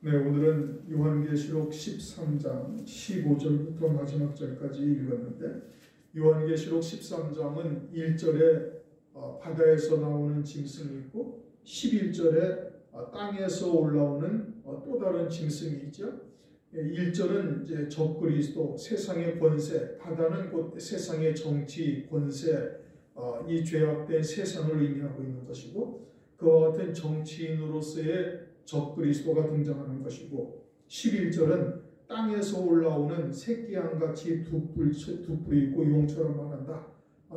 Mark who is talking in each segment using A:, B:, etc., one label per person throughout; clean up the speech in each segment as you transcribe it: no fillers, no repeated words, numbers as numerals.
A: 네, 오늘은 요한계시록 13장 15절부터 마지막 절까지 읽었는데, 요한계시록 13장은 1절에 바다에서 나오는 짐승이 있고 11절에 땅에서 올라오는 또 다른 짐승이 있죠. 1절은 이제 적그리스도, 세상의 권세, 바다는 곧 세상의 정치, 권세, 이 죄악된 세상을 의미하고 있는 것이고, 그와 같은 정치인으로서의 적그리스도가 등장하는 것이고, 11절은 땅에서 올라오는 새끼양같이 두 뿔이 있고 용처럼 말한다.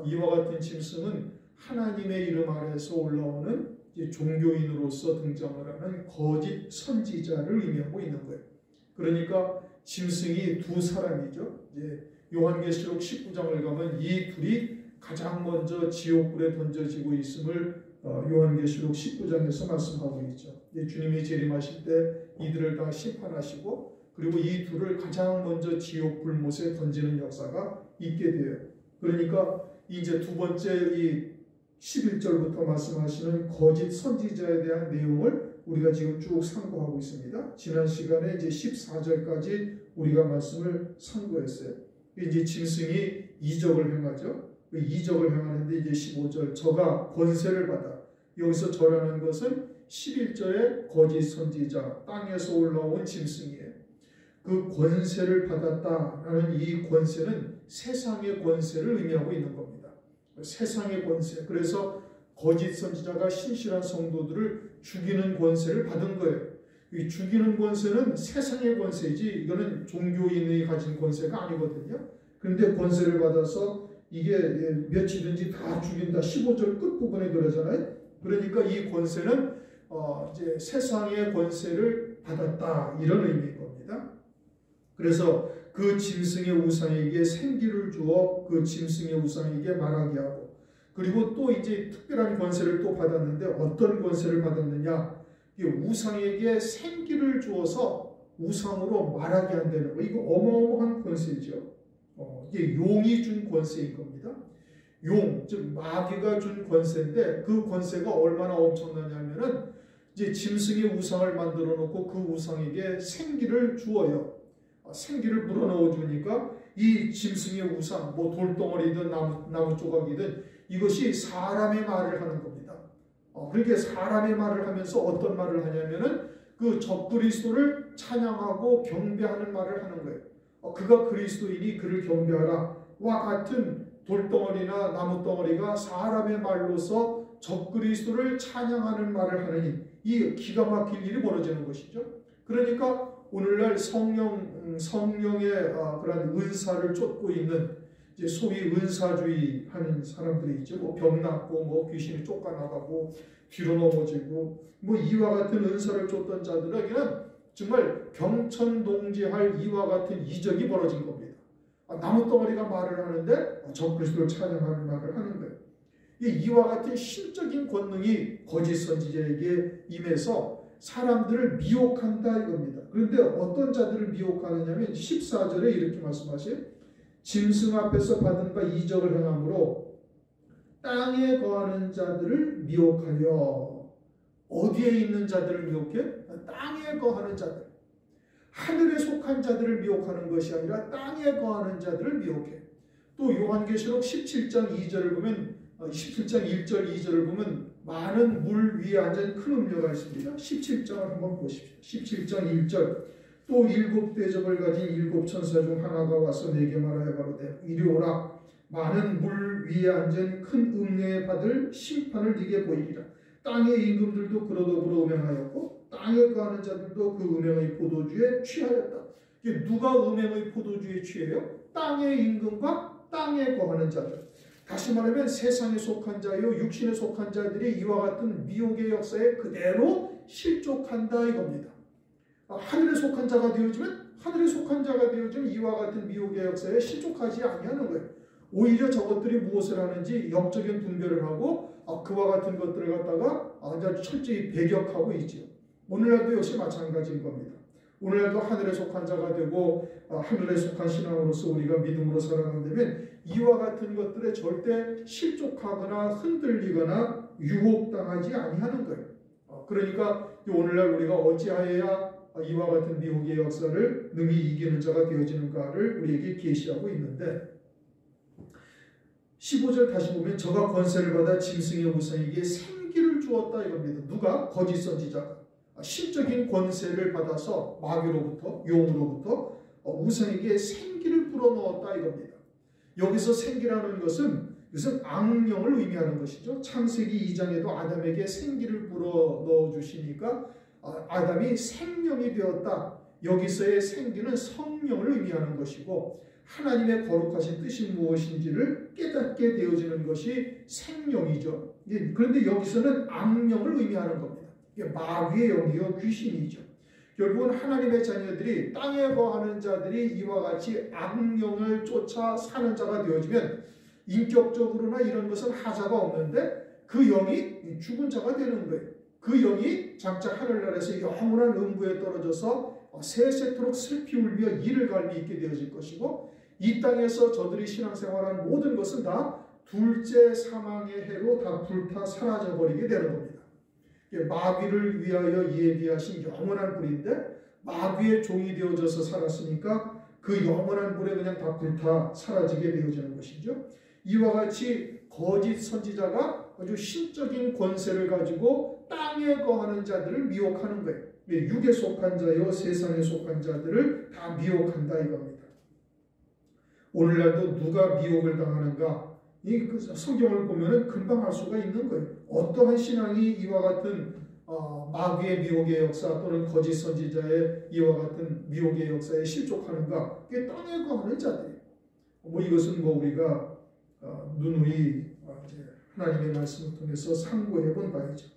A: 이와 같은 짐승은 하나님의 이름 아래에서 올라오는 종교인으로서 등장을 하는 거짓 선지자를 의미하고 있는 거예요. 그러니까 짐승이 두 사람이죠. 요한계시록 19장을 가면 이 둘이 가장 먼저 지옥불에 던져지고 있음을 요한계시록 19장에서 말씀하고 있죠. 주님이 재림하실 때 이들을 다 심판하시고, 그리고 이 둘을 가장 먼저 지옥 불못에 던지는 역사가 있게 돼요. 그러니까 이제 두 번째 이 11절부터 말씀하시는 거짓 선지자에 대한 내용을 우리가 지금 쭉 상고하고 있습니다. 지난 시간에 이제 14절까지 우리가 말씀을 상고했어요. 이제 짐승이 이적을 행하죠. 이적을 행하는데 이제 15절, 저가 권세를 받아. 여기서 저라는 것은 11절의 거짓 선지자, 땅에서 올라온 짐승이에요. 그 권세를 받았다라는 이 권세는 세상의 권세를 의미하고 있는 겁니다. 세상의 권세. 그래서 거짓 선지자가 신실한 성도들을 죽이는 권세를 받은 거예요. 이 죽이는 권세는 세상의 권세이지, 이거는 종교인이 가진 권세가 아니거든요. 그런데 권세를 받아서 이게 며칠든지 다 죽인다. 15절 끝부분에 그러잖아요. 그러니까 이 권세는 이제 세상의 권세를 받았다, 이런 의미인 겁니다. 그래서 그 짐승의 우상에게 생기를 주어 그 짐승의 우상에게 말하게 하고, 그리고 또 이제 특별한 권세를 또 받았는데, 어떤 권세를 받았느냐? 우상에게 생기를 주어서 우상으로 말하게 한다는 거. 이거 어마어마한 권세죠. 이게 용이 준 권세인 겁니다. 용, 즉 마귀가 준 권세인데, 그 권세가 얼마나 엄청나냐면은 이제 짐승의 우상을 만들어 놓고 그 우상에게 생기를 주어요. 생기를 불어넣어 주니까 이 짐승의 우상, 뭐 돌덩어리든 나무 조각이든 이것이 사람의 말을 하는 겁니다. 그렇게 사람의 말을 하면서 어떤 말을 하냐면은 그 적그리스도를 찬양하고 경배하는 말을 하는 거예요. 그가 그리스도이니 그를 경배하라 와 같은 돌덩어리나 나무덩어리가 사람의 말로서 적그리스도를 찬양하는 말을 하느니, 이 기가 막힐 일이 벌어지는 것이죠. 그러니까 오늘날 성령의 그런 은사를 쫓고 있는, 이제 소위 은사주의 하는 사람들이 있죠. 뭐 병 낫고, 뭐 귀신이 쫓겨나가고, 뒤로 넘어지고, 뭐 이와 같은 은사를 쫓던 자들에게는 정말 병천동지할 이와 같은 이적이 벌어진 겁니다. 나무덩어리가 말을 하는데 적그리스도를 찬양하는 말을 하는 거예요. 이와 같은 신적인 권능이 거짓 선지자에게 임해서 사람들을 미혹한다 이겁니다. 그런데 어떤 자들을 미혹하느냐면 14절에 이렇게 말씀하세요. 짐승 앞에서 받은 바 이적을 행함으로 땅에 거하는 자들을 미혹하여. 어디에 있는 자들을 미혹해? 땅에 거하는 자들. 하늘에 속한 자들을 미혹하는 것이 아니라 땅에 거하는 자들을 미혹해. 또 요한계시록 17장 2절을 보면, 17장 1절 2절을 보면 많은 물 위에 앉은 큰 음녀가 있습니다. 17장을 한번 보십시오. 17장 1절, 또 7 대접을 가진 7 천사 중 하나가 와서 내게 말하여 가로되 이리 오라. 많은 물 위에 앉은 큰 음녀에 받을 심판을 네게 보이리라. 땅의 임금들도 그로 더불어 음행하였고 땅에 거하는 자들도 그 음행의 포도주에 취하였다. 이게 누가 음행의 포도주에 취해요? 땅의 임금과 땅에 거하는 자들. 다시 말하면 세상에 속한 자요 육신에 속한 자들이 이와 같은 미혹의 역사에 그대로 실족한다 이겁니다. 하늘에 속한 자가 되어지면 이와 같은 미혹의 역사에 실족하지 아니하는 거예요. 오히려 저것들이 무엇을 하는지 영적인 분별을 하고 그와 같은 것들을 갖다가 아주 철저히 배격하고 있지요. 오늘날도 역시 마찬가지인 겁니다. 오늘날도 하늘에 속한 자가 되고 하늘에 속한 신앙으로서 우리가 믿음으로 살아간다면 이와 같은 것들에 절대 실족하거나 흔들리거나 유혹당하지 아니하는 거예요. 그러니까 오늘날 우리가 어찌하여야 이와 같은 미혹의 역사를 능히 이기는 자가 되어지는가를 우리에게 계시하고 있는데, 15절 다시 보면 저가 권세를 받아 짐승의 우상에게 생기를 주었다 이겁니다. 누가? 거짓 선지자가 신적인 권세를 받아서 마귀로부터, 용으로부터 우상에게 생기를 불어넣었다 이겁니다. 여기서 생기라는 것은 악령을 의미하는 것이죠. 창세기 2장에도 아담에게 생기를 불어넣어 주시니까 아담이 생명이 되었다. 여기서의 생기는 성령을 의미하는 것이고, 하나님의 거룩하신 뜻이 무엇인지를 깨닫게 되어지는 것이 생명이죠. 그런데 여기서는 악령을 의미하는 겁니다. 마귀의 영이요 귀신이죠. 결국은 하나님의 자녀들이, 땅에 거하는 자들이 이와 같이 악령을 쫓아 사는 자가 되어지면 인격적으로나 이런 것은 하자가 없는데 그 영이 죽은 자가 되는 거예요. 그 영이 장차 하늘나라에서 영원한 음부에 떨어져서 세세토록 슬피 울며 이를 갈미 있게 되어질 것이고, 이 땅에서 저들이 신앙생활한 모든 것은 다 둘째 사망의 해로 다 불타 사라져버리게 되는 겁니다. 마귀를 위하여 예비하신 영원한 불인데 마귀의 종이 되어져서 살았으니까 그 영원한 불에 그냥 다 불타 사라지게 되어지는 것이죠. 이와 같이 거짓 선지자가 아주 신적인 권세를 가지고 땅에 거하는 자들을 미혹하는 거예요. 육에 속한 자요 세상에 속한 자들을 다 미혹한다 이겁니다. 오늘날도 누가 미혹을 당하는가, 이 성경을 보면은 금방 알 수가 있는 거예요. 어떠한 신앙이 이와 같은 마귀의 미혹의 역사 또는 거짓 선지자의 이와 같은 미혹의 역사에 실족하는가? 그게 땅에 거하는 자들이에요. 이것은 우리가 누누이 하나님의 말씀을 통해서 상고해 본 바이죠.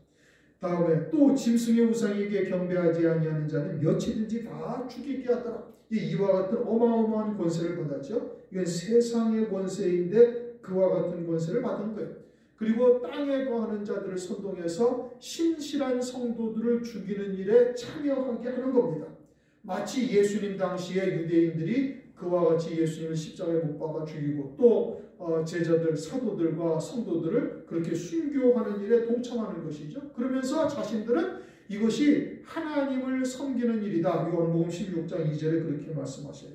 A: 다음에 또 짐승의 우상에게 경배하지 아니하는 자는 몇이든지 다 죽이게 하더라. 이와 같은 어마어마한 권세를 받았죠. 이건 세상의 권세인데 그와 같은 권세를 받은 거예요. 그리고 땅에 거하는 자들을 선동해서 신실한 성도들을 죽이는 일에 참여하게 하는 겁니다. 마치 예수님 당시에 유대인들이 그와 같이 예수님을 십자가에 못 박아 죽이고 또 제자들, 사도들과 성도들을 그렇게 순교하는 일에 동참하는 것이죠. 그러면서 자신들은 이것이 하나님을 섬기는 일이다. 요한복음 16장 2절에 그렇게 말씀하셔요.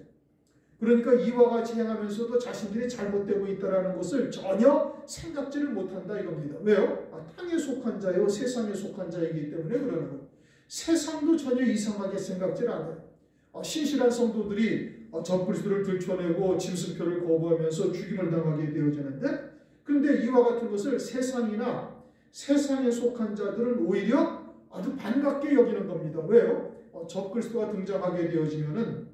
A: 그러니까 이와 같이 행하면서도 자신들이 잘못되고 있다는 것을 전혀 생각지를 못한다 이겁니다. 왜요? 땅에 속한 자요 세상에 속한 자이기 때문에 그러는 거예요. 세상도 전혀 이상하게 생각질 않아요. 신실한 성도들이 적그리스도를 들춰내고 짐승표를 거부하면서 죽임을 당하게 되어지는데, 그런데 이와 같은 것을 세상이나 세상에 속한 자들은 오히려 아주 반갑게 여기는 겁니다. 왜요? 적그리스도가 등장하게 되어지면은,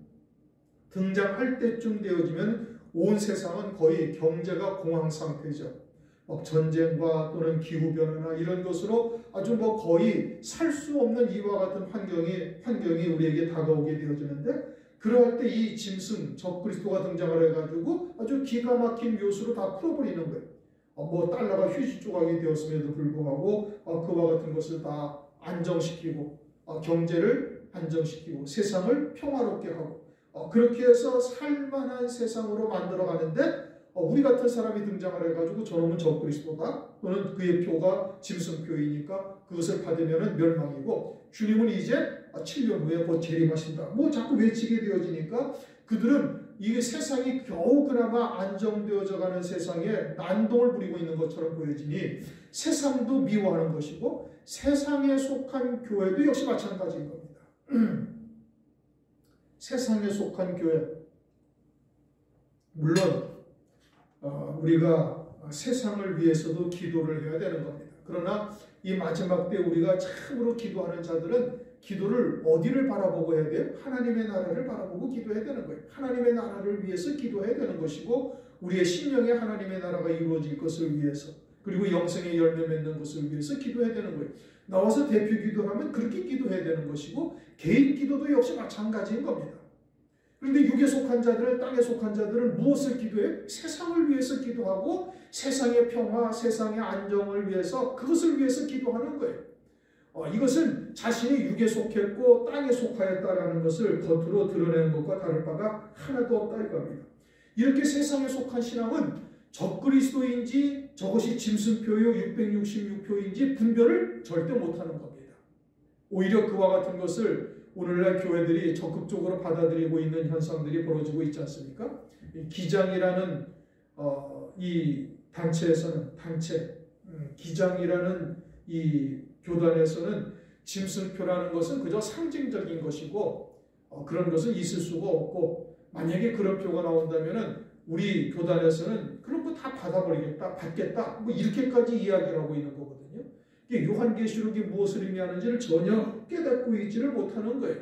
A: 등장할 때쯤 되어지면 온 세상은 거의 경제가 공황 상태죠. 전쟁과 또는 기후변화나 이런 것으로 아주 거의 살 수 없는 이와 같은 환경이 우리에게 다가오게 되어지는데, 그럴 때 이 짐승, 적그리스도가 등장을 해가지고 아주 기가 막힌 묘수로 다 풀어버리는 거예요. 달러가 휴지 조각이 되었음에도 불구하고 그와 같은 것을 다 안정시키고 경제를 안정시키고 세상을 평화롭게 하고 그렇게 해서 살만한 세상으로 만들어가는데, 우리 같은 사람이 등장을 해가지고 저놈은 적그리스도다 또는 그의 표가 짐승표이니까 그것을 받으면 멸망이고 주님은 이제 7년 후에 곧 재림하신다. 자꾸 외치게 되어지니까 그들은 이 세상이 겨우 그나마 안정되어져 가는 세상에 난동을 부리고 있는 것처럼 보여지니 세상도 미워하는 것이고 세상에 속한 교회도 역시 마찬가지인 겁니다. 세상에 속한 교회, 물론 우리가 세상을 위해서도 기도를 해야 되는 겁니다. 그러나 이 마지막 때 우리가 참으로 기도하는 자들은 기도를 어디를 바라보고 해야 돼요? 하나님의 나라를 바라보고 기도해야 되는 거예요. 하나님의 나라를 위해서 기도해야 되는 것이고 우리의 심령에 하나님의 나라가 이루어질 것을 위해서 그리고 영생의 열매 맺는 것을 위해서 기도해야 되는 거예요. 나와서 대표 기도하면 그렇게 기도해야 되는 것이고 개인 기도도 역시 마찬가지인 겁니다. 그런데 육에 속한 자들은 땅에 속한 자들은 무엇을 기도해요? 세상을 위해서 기도하고 세상의 평화, 세상의 안정을 위해서 그것을 위해서 기도하는 거예요. 이것은 자신이 육에 속했고 땅에 속하였다라는 것을 겉으로 드러내는 것과 다를 바가 하나도 없다 이겁니다. 이렇게 세상에 속한 신앙은 적그리스도인지 저것이 짐승표요 666표인지 분별을 절대 못하는 겁니다. 오히려 그와 같은 것을 오늘날 교회들이 적극적으로 받아들이고 있는 현상들이 벌어지고 있지 않습니까? 기장이라는 이 단체에서는 기장이라는 이 교단에서는 짐승표라는 것은 그저 상징적인 것이고 그런 것은 있을 수가 없고, 만약에 그런 표가 나온다면은 우리 교단에서는 그런 거 다 받아버리겠다, 받겠다, 뭐 이렇게까지 이야기를 하고 있는 거거든요. 이게 요한계시록이 무엇을 의미하는지를 전혀 깨닫고 있지를 못하는 거예요.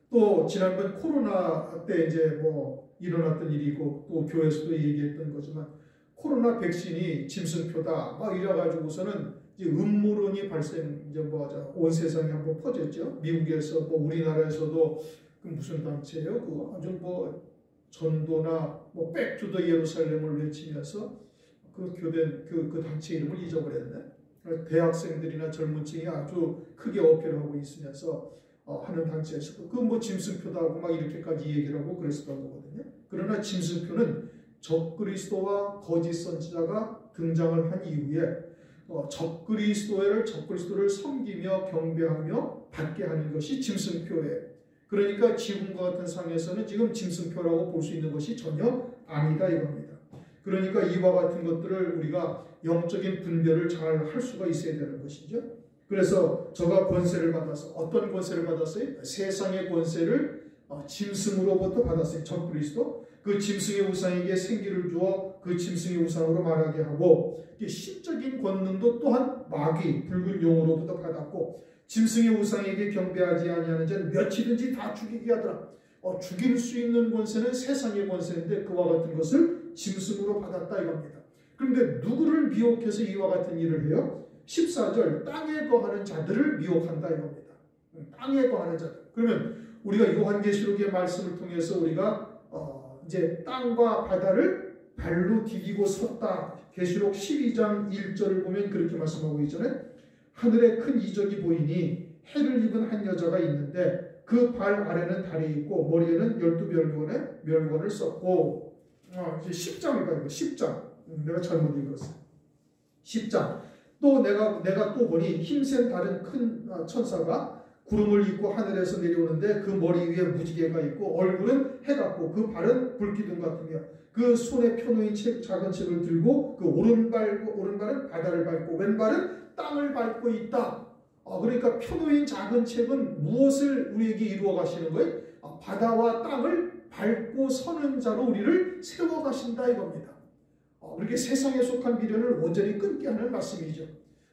A: 또 지난번 코로나 때 이제 뭐 일어났던 일이고 또 교회에서도 얘기했던 거지만, 코로나 백신이 짐승표다 막 이래가지고서는 이제 음모론이 이제 온 세상에 한번 퍼졌죠. 미국에서 뭐 우리나라에서도 그 무슨 단체예요? 그거 아주 뭐 전도나 뭐 백투더 예루살렘을 외치면서 그 교된 그 단체 이름을 잊어버렸네. 대학생들이나 젊은 층이 아주 크게 어필하고 있으면서 하는 단체에서 그 뭐 짐승표다고 막 이렇게까지 얘기를 하고 그랬었던 거거든요. 그러나 짐승표는 적그리스도와 거짓 선지자가 등장을 한 이후에 적그리스도를 섬기며 경배하며 받게 하는 것이 짐승표예요. 그러니까 지금과 같은 상에서는 지금 짐승표라고 볼 수 있는 것이 전혀 아니다 이겁니다. 그러니까 이와 같은 것들을 우리가 영적인 분별을 잘 할 수가 있어야 되는 것이죠. 그래서 저가 권세를 받아서, 어떤 권세를 받았어요? 세상의 권세를 짐승으로부터 받았어요. 적그리스도. 그 짐승의 우상에게 생기를 주어 그 짐승의 우상으로 말하게 하고, 신적인 권능도 또한 마귀 붉은 용으로부터 받았고, 짐승의 우상에게 경배하지 아니하는 자는 몇이든지 다 죽이게 하더라. 죽일 수 있는 권세는 세상의 권세인데 그와 같은 것을 짐승으로 받았다 이겁니다. 그런데 누구를 미혹해서 이와 같은 일을 해요? 14절 땅에 거하는 자들을 미혹한다 이겁니다. 땅에 거하는 자들. 그러면 우리가 요한계시록의 말씀을 통해서 우리가 이제 땅과 바다를 발로 디디고 섰다. 계시록 12장 1절을 보면 그렇게 말씀하고 있잖아요. 하늘에 큰 이적이 보이니 해를 입은 한 여자가 있는데 그 발 아래는 달이 있고 머리에는 12 멸관을 썼고, 이제 10장을 가지고 10장 내가 잘못 읽었어요. 10장 또 내가 또 보니 힘센 다른 큰 천사가 구름을 입고 하늘에서 내려오는데 그 머리 위에 무지개가 있고 얼굴은 해 같고 그 발은 불기둥 같으며 그 손에 펴놓인 작은 책을 들고 그 오른발은 바다를 밟고 왼발은 땅을 밟고 있다. 그러니까 펴놓인 작은 책은 무엇을 우리에게 이루어 가시는 거예요? 바다와 땅을 밟고 서는 자로 우리를 세워 가신다 이겁니다. 그렇게 세상에 속한 미련을 온전히 끊게 하는 말씀이죠.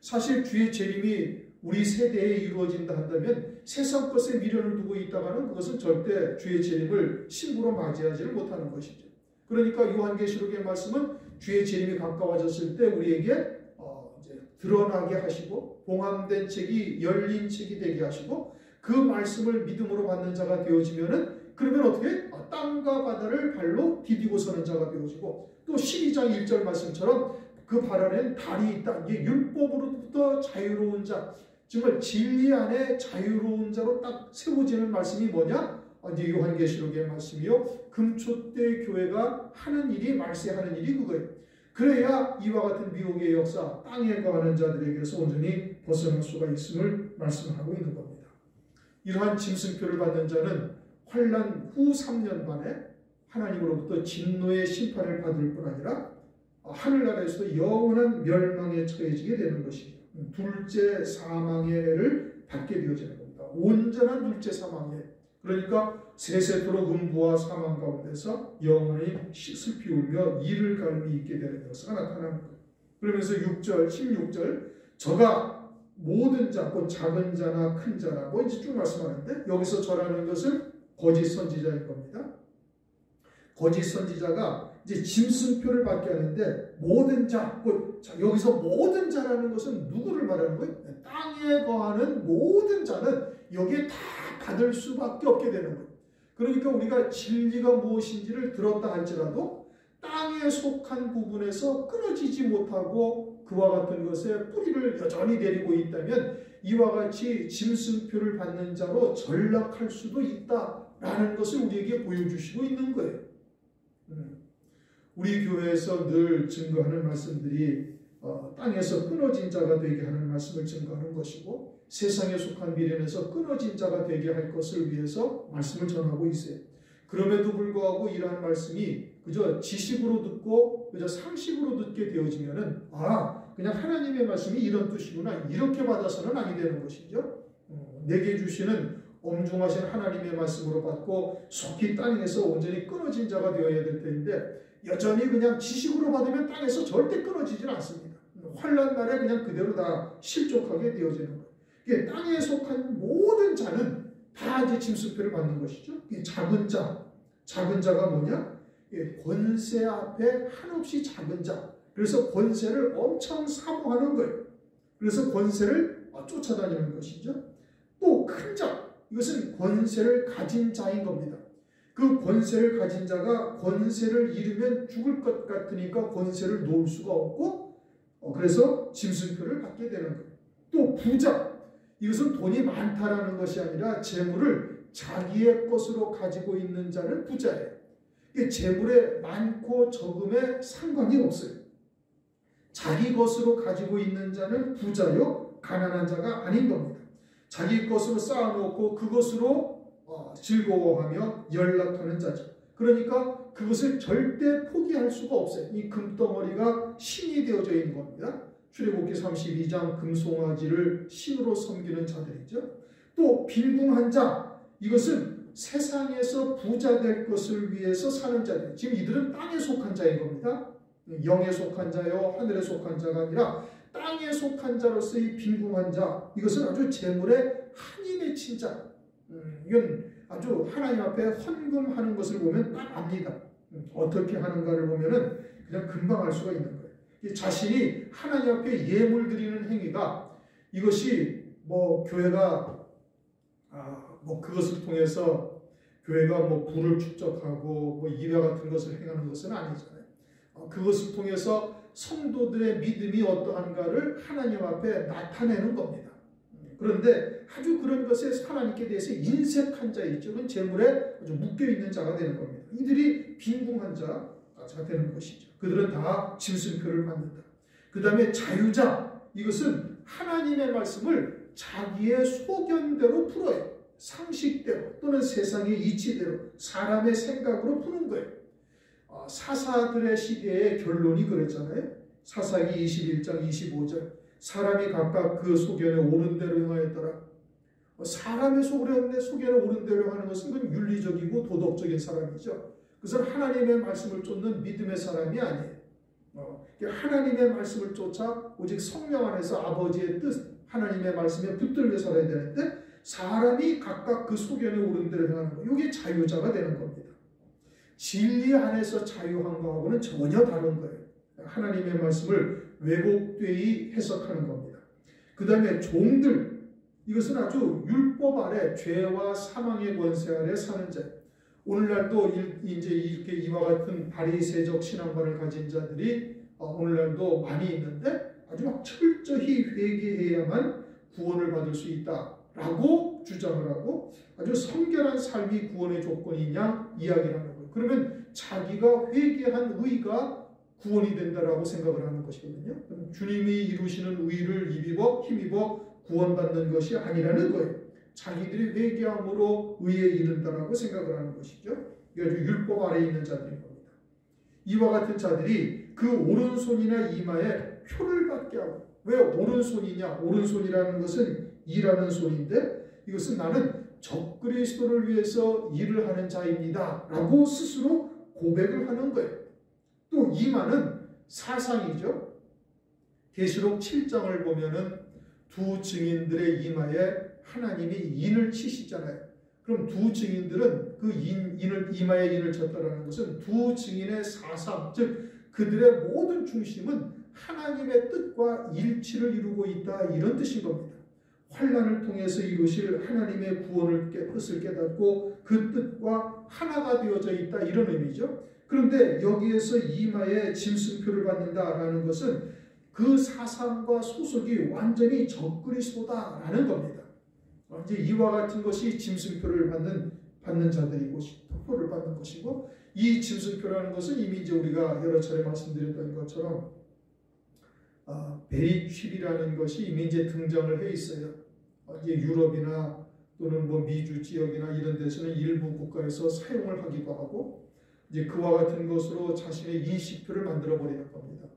A: 사실 주의 재림이 우리 세대에 이루어진다 한다면 세상 것에 미련을 두고 있다가는 그것은 절대 주의 재림을 신부로 맞이하지를 못하는 것이죠. 그러니까 요한계시록의 말씀은 주의 재림이 가까워졌을 때 우리에게 이제 드러나게 하시고 봉함된 책이 열린 책이 되게 하시고 그 말씀을 믿음으로 받는 자가 되어지면은 그러면 어떻게? 땅과 바다를 발로 디디고 서는 자가 되어지고 또 12장 1절 말씀처럼 그 발 안에는 달이 있다. 이게 율법으로부터 자유로운 자, 정말 진리 안에 자유로운 자로 딱 세워지는 말씀이 뭐냐? 이제 요한계시록의 말씀이요. 금초대 교회가 하는 일이 말세하는 일이 그거예요. 그래야 이와 같은 미혹의 역사, 땅에 거하는 자들에게서 온전히 벗어날 수가 있음을 말씀하고 있는 겁니다. 이러한 짐승표를 받는 자는 환난 후 3년 반에 하나님으로부터 진노의 심판을 받을 뿐 아니라 하늘나라에서도 영원한 멸망에 처해지게 되는 것이죠. 둘째 사망의 해를 받게 되어지는 겁니다. 온전한 둘째 사망의 해. 그러니까 세세토록 음부와 사망 가운데서 영원히 슬피 울며 이를 갈미 있게 되는 역사가 나타나는 거예요. 그러면서 6절, 16절 저가 모든 자, 곧 작은 자나 큰 자라고 이제 쭉 말씀하는데 여기서 저라는 것은 거짓 선지자인 겁니다. 거짓 선지자가 이제 짐승표를 받게 하는데 모든 자, 여기서 모든 자라는 것은 누구를 말하는 거예요? 땅에 거하는 모든 자는 여기에 다 받을 수밖에 없게 되는 거예요. 그러니까 우리가 진리가 무엇인지를 들었다 할지라도 땅에 속한 부분에서 끊어지지 못하고 그와 같은 것에 뿌리를 여전히 내리고 있다면 이와 같이 짐승표를 받는 자로 전락할 수도 있다라고 라는 것을 우리에게 보여주시고 있는 거예요. 우리 교회에서 늘 증거하는 말씀들이 땅에서 끊어진 자가 되게 하는 말씀을 증거하는 것이고 세상에 속한 미련에서 끊어진 자가 되게 할 것을 위해서 말씀을 전하고 있어요. 그럼에도 불구하고 이러한 말씀이 그저 지식으로 듣고 그저 상식으로 듣게 되어지면은 그냥 하나님의 말씀이 이런 뜻이구나 이렇게 받아서는 아니 되는 것이죠. 내게 주시는 엄중하신 하나님의 말씀으로 받고 속히 땅에서 온전히 끊어진 자가 되어야 될 텐데 여전히 그냥 지식으로 받으면 땅에서 절대 끊어지질 않습니다. 환난 날에 그냥 그대로 다 실족하게 되어지는 거예요. 이게 땅에 속한 모든 자는 다 이제 짐승표를 받는 것이죠. 작은 자가 뭐냐? 권세 앞에 한없이 작은 자. 그래서 권세를 엄청 사모하는 거예요. 그래서 권세를 쫓아다니는 것이죠. 또 큰 자, 이것은 권세를 가진 자인 겁니다. 그 권세를 가진 자가 권세를 잃으면 죽을 것 같으니까 권세를 놓을 수가 없고 그래서 짐승표를 받게 되는 거예요. 또 부자, 이것은 돈이 많다라는 것이 아니라 재물을 자기의 것으로 가지고 있는 자는 부자예요. 재물의 많고 적음에 상관이 없어요. 자기 것으로 가지고 있는 자는 부자요 가난한 자가 아닌 겁니다. 자기 것으로 쌓아놓고 그것으로 즐거워하며 연락하는 자죠. 그러니까 그것을 절대 포기할 수가 없어요. 이 금덩어리가 신이 되어져 있는 겁니다. 출애굽기 32장 금송아지를 신으로 섬기는 자들이죠. 또 빈궁한 자, 이것은 세상에서 부자 될 것을 위해서 사는 자들. 지금 이들은 땅에 속한 자인 겁니다. 영에 속한 자요 하늘에 속한 자가 아니라 땅에 속한 자로서의 빈궁한 자, 이것은 아주 재물에 한이 맺힌 자. 이건 아주 하나님 앞에 헌금하는 것을 보면 딱 압니다. 어떻게 하는가를 보면은 그냥 금방 알 수가 있는 거예요. 자신이 하나님 앞에 예물 드리는 행위가 이것이 교회가 그것을 통해서 교회가 불을 축적하고 이와 같은 것을 행하는 것은 아니잖아요. 그것을 통해서 성도들의 믿음이 어떠한가를 하나님 앞에 나타내는 겁니다. 그런데 아주 그런 것에 하나님께 대해서 인색한 자이죠. 그건 재물에 아주 묶여있는 자가 되는 겁니다. 이들이 빈궁한 자가 되는 것이죠. 그들은 다 짐승표를 받는다. 그 다음에 자유자, 이것은 하나님의 말씀을 자기의 소견대로 풀어요. 상식대로 또는 세상의 이치대로 사람의 생각으로 푸는 거예요. 사사들의 시대의 결론이 그랬잖아요. 사사기 21장 25절 사람이 각각 그 소견에 옳은 대로 행하였더라. 사람의 소견에 옳은 대로 하는 것은 그건 윤리적이고 도덕적인 사람이죠. 그것은 하나님의 말씀을 쫓는 믿음의 사람이 아니에요. 하나님의 말씀을 쫓아 오직 성령 안에서 아버지의 뜻, 하나님의 말씀에 붙들려 살아야 되는데 사람이 각각 그 소견에 옳은 대로 행하는 것, 이게 자유자가 되는 겁니다. 진리 안에서 자유한 것하고는 전혀 다른 거예요. 하나님의 말씀을 왜곡되이 해석하는 겁니다. 그 다음에 종들, 이것은 아주 율법 아래 죄와 사망의 권세 아래 사는 자. 오늘날도 이제 이렇게 이와 같은 바리새적 신앙관을 가진 자들이 오늘날도 많이 있는데 아주 막 철저히 회개해야만 구원을 받을 수 있다라고 주장을 하고 아주 성결한 삶이 구원의 조건이냐 이야기를 하는 거예요. 그러면 자기가 회개한 의가 구원이 된다라고 생각을 하는 것이거든요. 주님이 이루시는 의를 힘입어 구원받는 것이 아니라는 거예요. 자기들이 회개함으로 의에 이른다라고 생각을 하는 것이죠. 이게 아주 율법 아래에 있는 자들인 겁니다. 이와 같은 자들이 그 오른손이나 이마에 표를 받게 하고, 왜 오른손이냐? 오른손이라는 것은 일하는 손인데 이것은 나는 적그리스도를 위해서 일을 하는 자입니다 라고 스스로 고백을 하는 거예요. 또 이마는 사상이죠. 계시록 7장을 보면은 두 증인들의 이마에 하나님이 인을 치시잖아요. 그럼 두 증인들은 그 이마에 인을 쳤다라는 것은 두 증인의 사상, 즉 그들의 모든 중심은 하나님의 뜻과 일치를 이루고 있다, 이런 뜻인 겁니다. 환난을 통해서 이루실 하나님의 구원을 뜻을 깨닫고 그 뜻과 하나가 되어져 있다, 이런 의미죠. 그런데 여기에서 이마에 짐승표를 받는다라는 것은 그 사상과 소속이 완전히 적그리스도다라는 겁니다. 이제 이와 같은 것이 짐승표를 받는 받는 자들이고 표를 받는 것이고, 이 짐승표라는 것은 이미 이제 우리가 여러 차례 말씀드렸던 것처럼 베리칩이라는 것이 이미 이제 등장을 해 있어요. 이제 유럽이나 또는 뭐 미주 지역이나 이런 데서는 일부 국가에서 사용을 하기도 하고, 이제 그와 같은 것으로 자신의 인식표를 만들어 버리는 겁니다.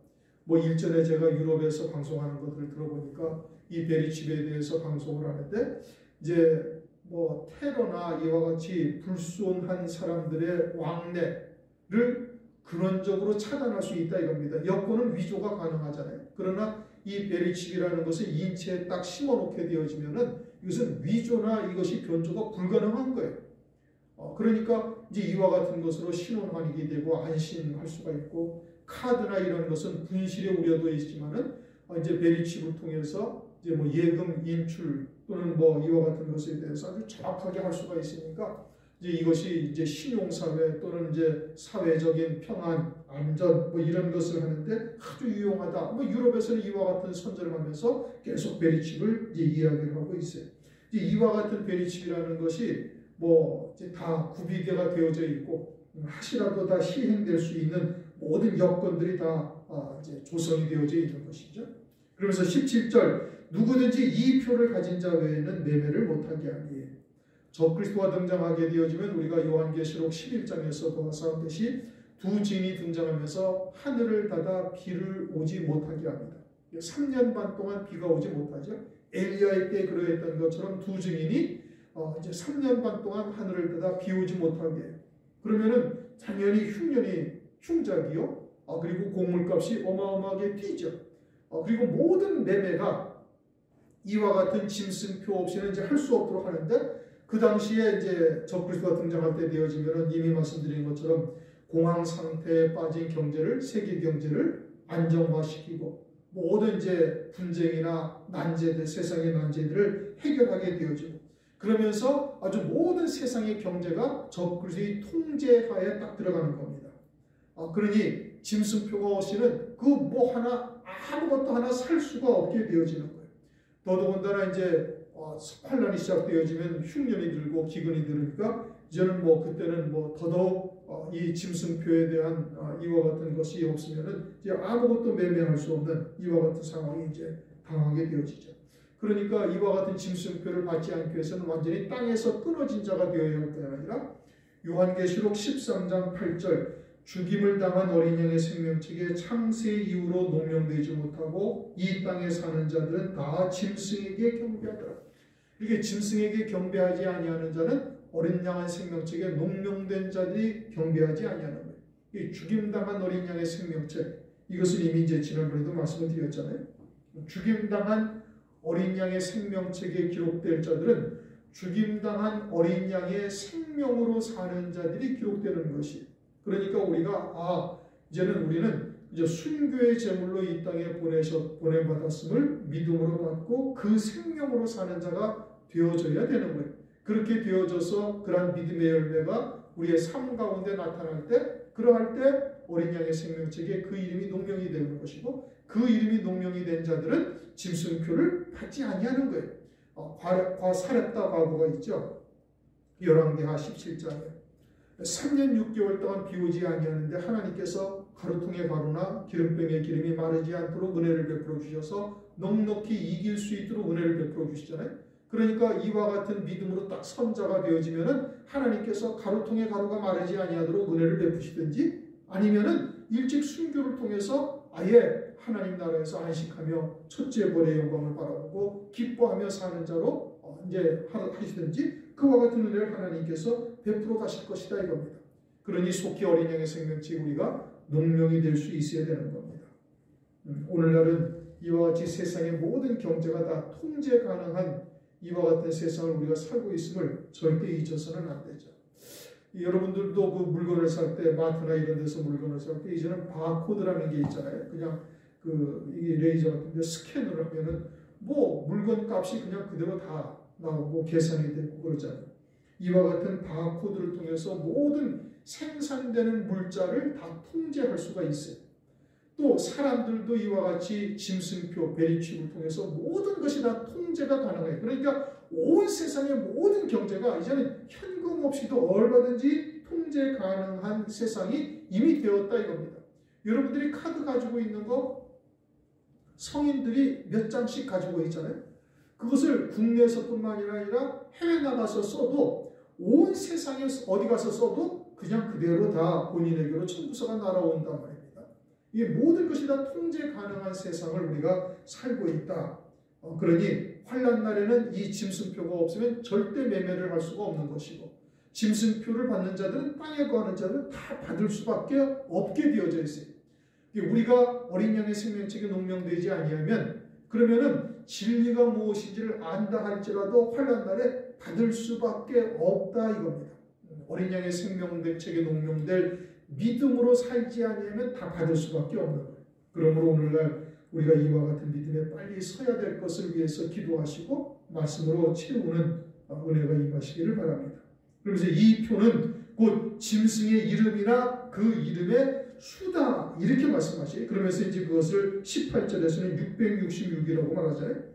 A: 뭐 일전에 제가 유럽에서 방송하는 것들을 들어보니까 이 베리칩에 대해서 방송을 하는데, 이제 뭐 테러나 이와 같이 불순한 사람들의 왕래를 근원적으로 차단할 수 있다 이겁니다. 여권은 위조가 가능하잖아요. 그러나 이 베리칩이라는 것을 인체에 딱 심어놓게 되어지면은 이것은 위조나 이것이 변조가 불가능한 거예요. 그러니까 이제 이와 같은 것으로 신원환익이 되고 안심할 수가 있고, 카드나 이런 것은 분실의 우려도 있지만은 이제 베리칩을 통해서 이제 뭐 예금 인출 또는 뭐 이와 같은 것에 대해서 아주 정확하게 할 수가 있으니까, 이제 이것이 이제 신용사회 또는 이제 사회적인 평안, 안전 뭐 이런 것을 하는데 아주 유용하다. 뭐 유럽에서는 이와 같은 선전을 하면서 계속 베리칩을 이제 이야기를 하고 있어요. 이제 이와 같은 베리칩이라는 것이 뭐 이제 다 구비대가 되어져 있고, 하시라도 다 시행될 수 있는 모든 여건들이 다 이제 조성이 되어져 있는 것이죠. 그러면서 17절, 누구든지 이 표를 가진 자 외에는 매매를 못하게 하니, 적그리스도가 등장하게 되어지면 우리가 요한계시록 11장에서 보았듯이 두 증인이 등장하면서 하늘을 닫아 비를 오지 못하게 합니다. 3년 반 동안 비가 오지 못하죠. 엘리야의 때 그러했던 것처럼 두 증인이 이제 3년 반 동안 하늘을 닫아 비 오지 못하게 해요. 그러면은 당연히 흉년이 흉작이요. 그리고 곡물값이 어마어마하게 뛰죠. 그리고 모든 매매가 이와 같은 짐승표 없이는 이제 할 수 없도록 하는데, 그 당시에 이제 적그리스도가 등장할 때 되어지면은 이미 말씀드린 것처럼 공황 상태에 빠진 경제를, 세계 경제를 안정화시키고 모든 이제 분쟁이나 난제들, 세상의 난제들을 해결하게 되어지고, 그러면서 아주 모든 세상의 경제가 적그리스도의 통제하에 딱 들어가는 겁니다. 그러니 짐승표가 없이는 그 뭐 하나 아무것도 하나 살 수가 없게 되어지는 거예요. 더더군다나 이제 환란이 시작되어지면 흉년이 들고 기근이 들으니까 이제는 뭐 그때는 뭐 더더욱 이 짐승표에 대한 이와 같은 것이 없으면은 이제 아무것도 매매할 수 없는 이와 같은 상황이 이제 당하게 되어지죠. 그러니까 이와 같은 짐승표를 받지 않기 위해서는 완전히 땅에서 끊어진 자가 되어야 할 뿐만 아니라, 요한계시록 13장 8절, 죽임을 당한 어린 양의 생명책에 창세 이후로 농명되지 못하고 이 땅에 사는 자들은 다 짐승에게 경배하더라. 이게 짐승에게 경배하지 아니하는 자는 어린 양의 생명책에 농명된 자들이 경배하지 아니하는 거예요. 이 죽임당한 어린 양의 생명책, 이것은 이미 이제 지난번에도 말씀을 드렸잖아요. 죽임당한 어린 양의 생명책에 기록될 자들은 죽임당한 어린 양의 생명으로 사는 자들이 기록되는 것이, 그러니까 우리가 이제는 우리는 이제 순교의 제물로 이 땅에 보내받았음을 믿음으로 받고 그 생명으로 사는 자가 되어져야 되는 거예요. 그렇게 되어져서 그러한 믿음의 열매가 우리의 삶 가운데 나타날 때, 그러할 때 어린 양의 생명책에 그 이름이 농명이 되는 것이고, 그 이름이 농명이 된 자들은 짐승표를 받지 아니하는 거예요. 사렙다 과부가 있죠. 열왕기하 17장에 3년 6개월 동안 비오지 아니하는데 하나님께서 가루통의 가루나 기름병의 기름이 마르지 않도록 은혜를 베풀어 주셔서 넉넉히 이길 수 있도록 은혜를 베풀어 주시잖아요. 그러니까 이와 같은 믿음으로 딱 선자가 되어지면은 하나님께서 가루통의 가루가 마르지 아니하도록 은혜를 베푸시든지, 아니면은 일찍 순교를 통해서 아예 하나님 나라에서 안식하며 첫째 벌의 영광을 바라보고 기뻐하며 사는 자로 이제 하시든지, 그와 같은 은혜를 하나님께서 베풀어 가실 것이다 이겁니다. 그러니 속히 어린 양의 생명책에 우리가 농명이 될 수 있어야 되는 겁니다. 오늘날은 이와 같이 세상의 모든 경제가 다 통제 가능한 이와 같은 세상을 우리가 살고 있음을 절대 잊어서는 안 되죠. 여러분들도 그 물건을 살 때, 마트나 이런 데서 물건을 살 때 이제는 바코드라는 게 있잖아요. 그냥 이게 레이저 같은데 스캔을 하면은 뭐 물건 값이 그냥 그대로 다 나오고 계산이 되고 그러잖아요. 이와 같은 바코드를 통해서 모든 생산되는 물자를 다 통제할 수가 있어요. 또 사람들도 이와 같이 짐승표, 베리칩을 통해서 모든 것이 다 통제가 가능해요. 그러니까 온 세상의 모든 경제가 이제는 현금 없이도 얼마든지 통제 가능한 세상이 이미 되었다 이겁니다. 여러분들이 카드 가지고 있는 거 성인들이 몇 장씩 가지고 있잖아요. 그것을 국내에서뿐만 아니라 해외 나가서 써도 온 세상에 어디 가서 써도 그냥 그대로 다 본인에게로 청구서가 날아온단 말입니다. 이 모든 것이 다 통제 가능한 세상을 우리가 살고 있다. 그러니 환난 날에는 이 짐승표가 없으면 절대 매매를 할 수가 없는 것이고, 짐승표를 받는 자들은, 땅에 거하는 자들은 다 받을 수밖에 없게 되어져 있어요. 우리가 어린 양의 생명책에 농명되지 아니하면, 그러면은 진리가 무엇인지를 안다 할지라도 환난 날에 받을 수밖에 없다 이겁니다. 어린 양의 생명책에 농명될 믿음으로 살지 아니하면 다 받을 수밖에 없는 거예요. 그러므로 오늘날 우리가 이와 같은 믿음에 빨리 서야 될 것을 위해서 기도하시고 말씀으로 채우는 은혜가 임하시기를 바랍니다. 그러면서 이 표는 곧 짐승의 이름이나 그 이름의 수다 이렇게 말씀하시죠. 그러면서 이제 그것을 18절에서는 666이라고 말하잖아요.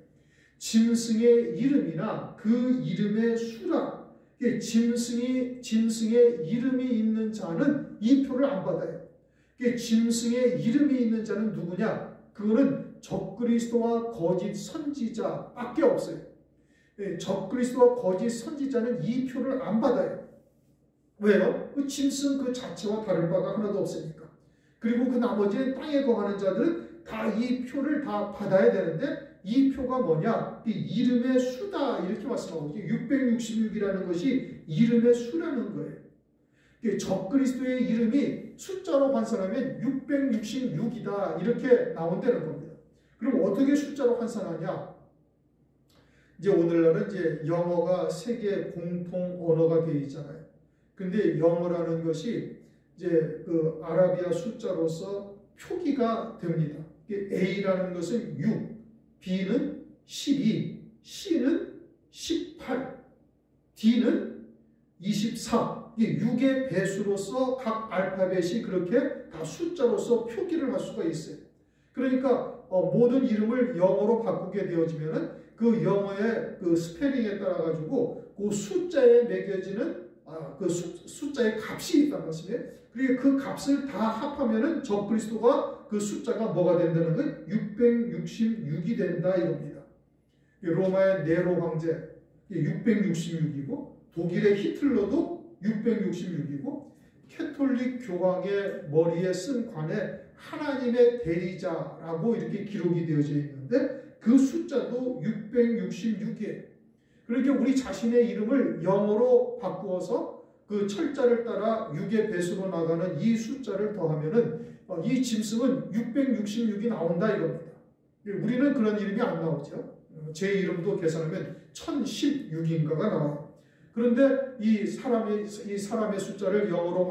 A: 짐승의 이름이나 그 이름의 수라. 짐승의 이름이 있는 자는 이 표를 안 받아요. 짐승의 이름이 있는 자는 누구냐? 그거는 적그리스도와 거짓 선지자밖에 없어요. 적그리스도와 거짓 선지자는 이 표를 안 받아요. 왜요? 그 짐승 그 자체와 다를 바가 하나도 없으니까. 그리고 그 나머지 땅에 거하는 자들은 다 이 표를 다 받아야 되는데, 이 표가 뭐냐? 이 이름의 수다 이렇게 말씀하고, 666이라는 것이 이름의 수라는 거예요. 적그리스도의 이름이 숫자로 환산하면 666이다 이렇게 나온다는 겁니다. 그럼 어떻게 숫자로 환산하냐? 이제 오늘날은 이제 영어가 세계 공통 언어가 되어 있잖아요. 근데 영어라는 것이 이제 그 아라비아 숫자로서 표기가 됩니다. A라는 것은 6, B는 12, C는 18, D는 24. 이 6의 배수로서 각 알파벳이 그렇게 다 숫자로서 표기를 할 수가 있어요. 그러니까 모든 이름을 영어로 바꾸게 되어지면은 그 영어의 그 스페링에 따라 가지고 그 숫자에 매겨지는 그 숫자의 값이 있다는 말씀이에요. 그리고 그 값을 다 합하면은 적그리스도가 그 숫자가 뭐가 된다는 건 666이 된다 이겁니다. 로마의 네로 황제 666이고, 독일의 히틀러도 666이고, 캐톨릭 교황의 머리에 쓴 관에 하나님의 대리자라고 이렇게 기록이 되어져 있는데 그 숫자도 666이에요. 그러니까 우리 자신의 이름을 영어로 바꾸어서 그 철자를 따라 6의 배수로 나가는 이 숫자를 더하면은 이 짐승은 666이 나온다 이겁니다. 우리는 그런 이름이 안 나오죠. 제 이름도 계산하면 1016인가가 나와요. 그런데 이 사람의 숫자를 영어로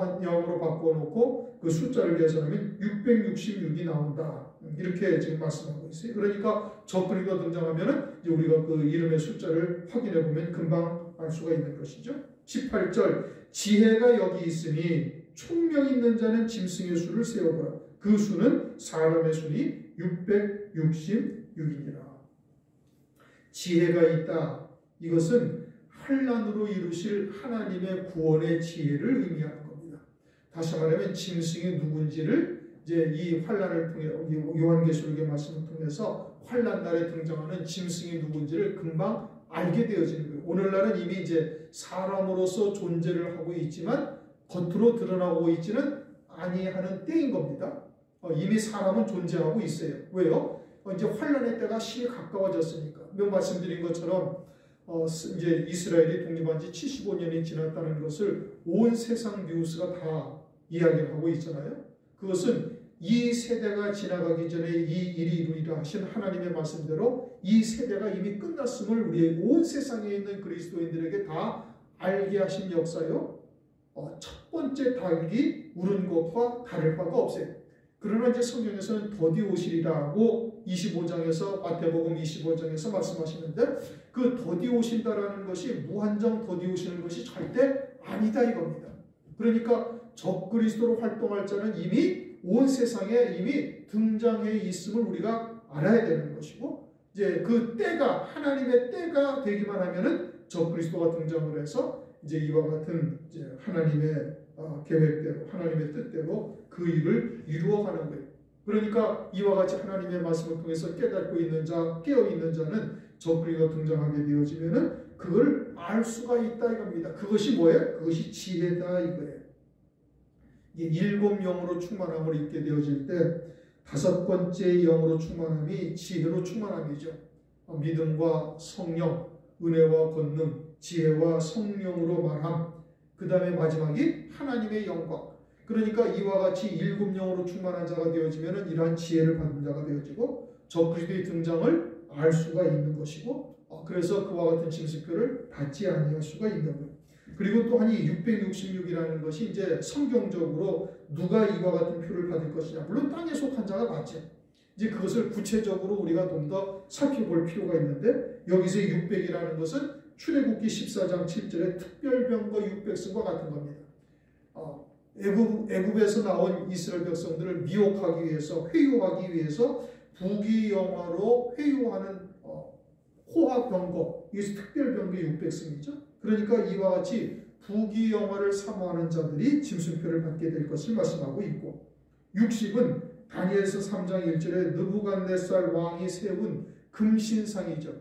A: 바꾸어 놓고 그 숫자를 계산하면 666이 나온다. 이렇게 지금 말씀하고 있어요. 그러니까 적그리스도가 등장하면은 이제 우리가 그 이름의 숫자를 확인해 보면 금방 알 수가 있는 것이죠. 18절 지혜가 여기 있으니 총명 있는 자는 짐승의 수를 세어보라. 그 수는 사람의 수니 666이니라. 지혜가 있다. 이것은 환난으로 이루실 하나님의 구원의 지혜를 의미하는 겁니다. 다시 말하면 짐승이 누군지를 이제 이 환난을 통해 요한계시록의 말씀을 통해서 환난 날에 등장하는 짐승이 누군지를 금방 알게 되어지는 거예요. 오늘날은 이미 이제 사람으로서 존재를 하고 있지만 겉으로 드러나고 있지는 아니하는 때인 겁니다. 이미 사람은 존재하고 있어요. 왜요? 이제 환난의 때가 시에 가까워졌으니까. 몇 말씀드린 것처럼 이제 이스라엘이 독립한 지 75년이 지났다는 것을 온 세상 뉴스가 다 이야기를 하고 있잖아요. 그것은 이 세대가 지나가기 전에 이 일이 이루리라 하신 하나님의 말씀대로 이 세대가 이미 끝났음을 우리의 온 세상에 있는 그리스도인들에게 다 알게 하신 역사요. 첫 번째 닭이 우는 것과 다를 바가 없어요. 그러나 이제 성경에서는 더디 오시리라고 25장에서 마태복음 25장에서 말씀하시는데 그 더디 오신다라는 것이 무한정 더디 오시는 것이 절대 아니다 이겁니다. 그러니까 적그리스도로 활동할 자는 이미 온 세상에 이미 등장해 있음을 우리가 알아야 되는 것이고, 이제 그 때가 하나님의 때가 되기만 하면은 적그리스도가 등장을 해서 이제 이와 같은 이제 하나님의 계획대로, 하나님의 뜻대로 그 일을 이루어가는 거예요. 그러니까 이와 같이 하나님의 말씀을 통해서 깨닫고 있는 자, 깨어 있는 자는 적그리스도가 등장하게 되어지면은 그걸 알 수가 있다 이겁니다. 그것이 뭐예요? 그것이 지혜다 이거예요. 일곱 영으로 충만함을 입게 되어질 때 다섯 번째 영으로 충만함이 지혜로 충만함이죠. 믿음과 성령, 은혜와 권능, 지혜와 성령으로 말함. 그 다음에 마지막이 하나님의 영광. 그러니까 이와 같이 일곱 영으로 충만한 자가 되어지면 이러한 지혜를 받는 자가 되어지고 적그리스도의 등장을 알 수가 있는 것이고, 그래서 그와 같은 징수표를 받지 아니할 수가 있는 거예요. 그리고 또한 이 666이라는 것이 이제 성경적으로 누가 이와 같은 표를 받을 것이냐. 물론 땅에 속한 자가 맞죠. 이제 그것을 구체적으로 우리가 좀 더 살펴볼 필요가 있는데, 여기서 600이라는 것은 출애굽기 14장 7절의 특별병거 600승과 같은 겁니다. 애굽에서 나온 이스라엘 백성들을 미혹하기 위해서, 회유하기 위해서 부귀영화로 회유하는 호화병거, 이것이 특별병거 600승이죠. 그러니까 이와 같이 부귀영화를 사모하는 자들이 짐승표를 받게 될 것을 말씀하고 있고, 60은 다니엘서 3장 1절에 느부갓네살 왕이 세운 금신상이죠.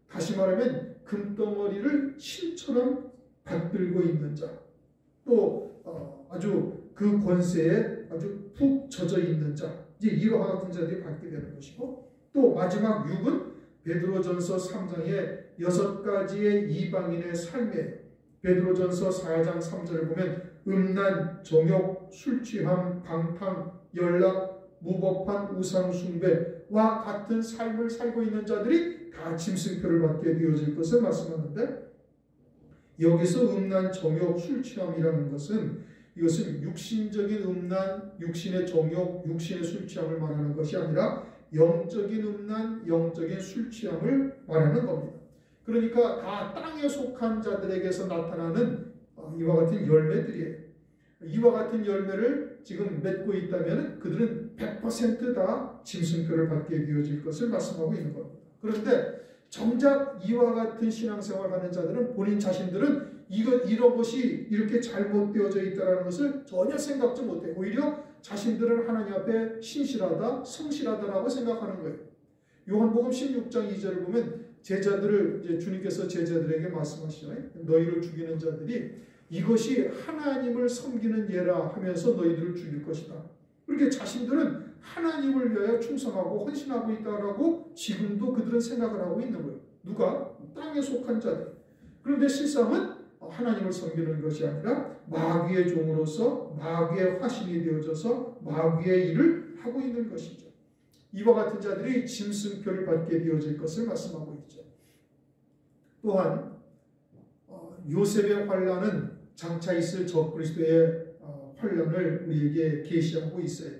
A: 다시 말하면 금덩어리를 신처럼 받들고 있는 자, 또 아주 그 권세에 아주 푹 젖어 있는 자, 이제 이와 같은 자들이 받게 되는 것이고, 또 마지막 6은 베드로전서 3장의 6가지의 이방인의 삶에, 베드로전서 4장 3절을 보면 음란, 정욕, 술취함, 방탕, 연락, 무법한 우상숭배와 같은 삶을 살고 있는 자들이 다 짐승표를 받게 되어질 것을 말씀하는데, 여기서 음란, 정욕, 술취함이라는 것은 이것은 육신적인 음란, 육신의 정욕, 육신의 술취함을 말하는 것이 아니라 영적인 음란, 영적인 술취함을 말하는 겁니다. 그러니까 다 땅에 속한 자들에게서 나타나는 이와 같은 열매들이에요. 이와 같은 열매를 지금 맺고 있다면 그들은 100% 다 짐승표를 받게 되어질 것을 말씀하고 있는 겁니다. 그런데 정작 이와 같은 신앙생활을 하는 자들은 본인 자신들은 이런 것이 이렇게 잘못되어져 있다는 것을 전혀 생각지 못해요. 오히려 자신들은 하나님 앞에 신실하다, 성실하다라고 생각하는 거예요. 요한복음 16장 2절을 보면 제자들을 이제 주님께서 제자들에게 말씀하시잖아요. 너희를 죽이는 자들이 이것이 하나님을 섬기는 예라 하면서 너희들을 죽일 것이다. 그렇게 자신들은 하나님을 위하여 충성하고 헌신하고 있다라고 지금도 그들은 생각을 하고 있는 거예요. 누가? 땅에 속한 자들. 그런데 실상은 하나님을 섬기는 것이 아니라 마귀의 종으로서 마귀의 화신이 되어져서 마귀의 일을 하고 있는 것이죠. 이와 같은 자들이 짐승표를 받게 되어질 것을 말씀하고 있죠. 또한 요셉의 환난은 장차 있을 적그리스도의 환난을 우리에게 계시하고 있어요.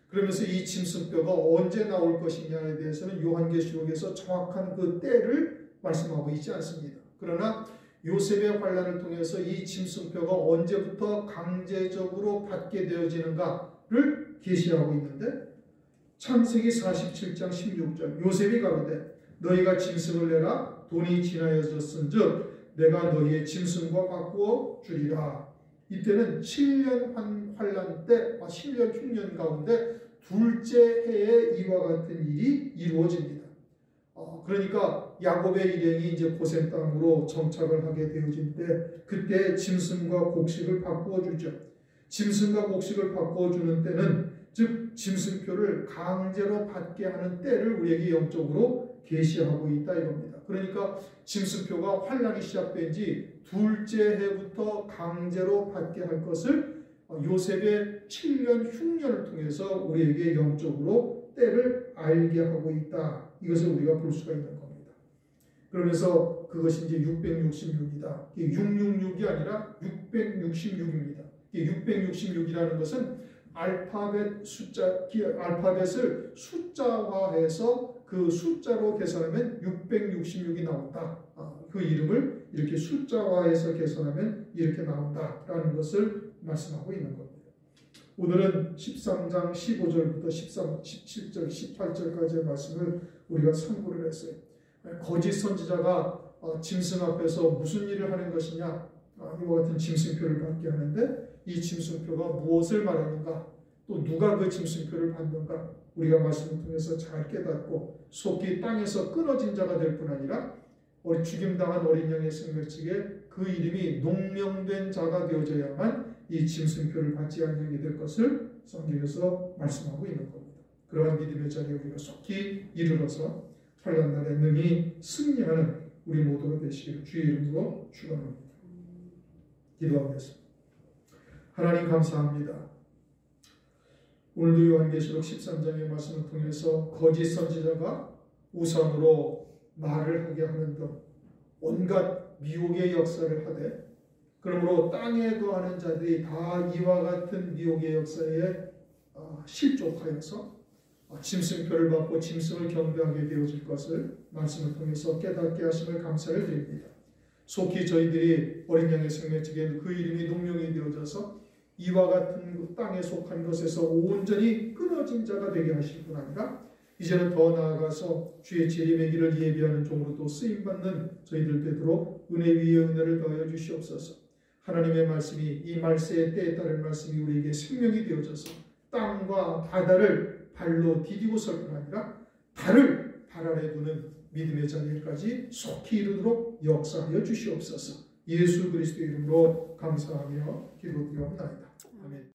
A: 그러면서 이 짐승뼈가 언제 나올 것이냐에 대해서는 요한계시록에서 정확한 그 때를 말씀하고 있지 않습니다. 그러나 요셉의 환난을 통해서 이 짐승뼈가 언제부터 강제적으로 받게 되어지는가를 계시하고 있는데, 창세기 47장 16절 요셉이 가로되 너희가 짐승을 내라 돈이 지나여졌은즉 내가 너희의 짐승과 바꾸어 주리라. 이때는 7년 환난 때 10년 흉년 가운데 둘째 해에 이와 같은 일이 이루어집니다. 그러니까 야곱의 일행이 이제 고센 땅으로 정착을 하게 되어진 때 그때 짐승과 곡식을 바꾸어 주죠. 짐승과 곡식을 바꾸어 주는 때는 즉 짐승표를 강제로 받게 하는 때를 우리에게 영적으로 계시하고 있다 이겁니다. 그러니까 짐승표가 환난이 시작된 지 둘째 해부터 강제로 받게 할 것을 요셉의 7년 흉년을 통해서 우리에게 영적으로 때를 알게 하고 있다. 이것을 우리가 볼 수가 있는 겁니다. 그러면서 그것이 이제 666이다. 666이 아니라 666입니다. 666이라는 것은 알파벳을 숫자화해서 그 숫자로 계산하면 666이 나온다. 그 이름을 이렇게 숫자화해서 계산하면 이렇게 나온다라는 것을 말씀하고 있는 겁니다. 오늘은 13장 15절부터 17절, 18절까지의 말씀을 우리가 참고를 했어요. 거짓 선지자가 짐승 앞에서 무슨 일을 하는 것이냐, 이와 같은 짐승표를 받게 하는데 이 짐승표가 무엇을 말하는가, 또 누가 그 짐승표를 받는가, 우리가 말씀을 통해서 잘 깨닫고 속히 땅에서 끊어진 자가 될 뿐 아니라 죽임당한 어린 양의 생명책에 그 이름이 농명된 자가 되어져야만 이 짐승표를 받지 않게 될 것을 성경에서 말씀하고 있는 겁니다. 그러한 믿음의 자리에 우리가 속히 이르러서 환난 날에 능히 승리하는 우리 모두가 되시기를 주의 이름으로 축원합니다. 기도하겠습니다. 하나님 감사합니다. 오늘도 요한계시록 13장의 말씀을 통해서 거짓 선지자가 우상으로 말을 하게 하는 등 온갖 미혹의 역사를 하되, 그러므로 땅에 거하는 자들이 다 이와 같은 미혹의 역사에 실족하여서 짐승표를 받고 짐승을 경배하게 되어질 것을 말씀을 통해서 깨닫게 하심을 감사를 드립니다. 속히 저희들이 어린 양의 생명책에 그 이름이 농명이 되어져서 이와 같은 땅에 속한 것에서 온전히 끊어진 자가 되게 하실 뿐 아니라 이제는 더 나아가서 주의 재림의 길을 예비하는 종으로 또 쓰임받는 저희들 되도록 은혜 위에 은혜를 더하여 주시옵소서. 하나님의 말씀이, 이 말세의 때에 따른 말씀이 우리에게 생명이 되어져서 땅과 바다를 발로 디디고 설 뿐 아니라 달을 발 아래 두는 믿음의 자리까지 속히 이르도록 역사하여 주시옵소서. 예수 그리스도의 이름으로 감사하며 기도드리옵나이다. 아멘.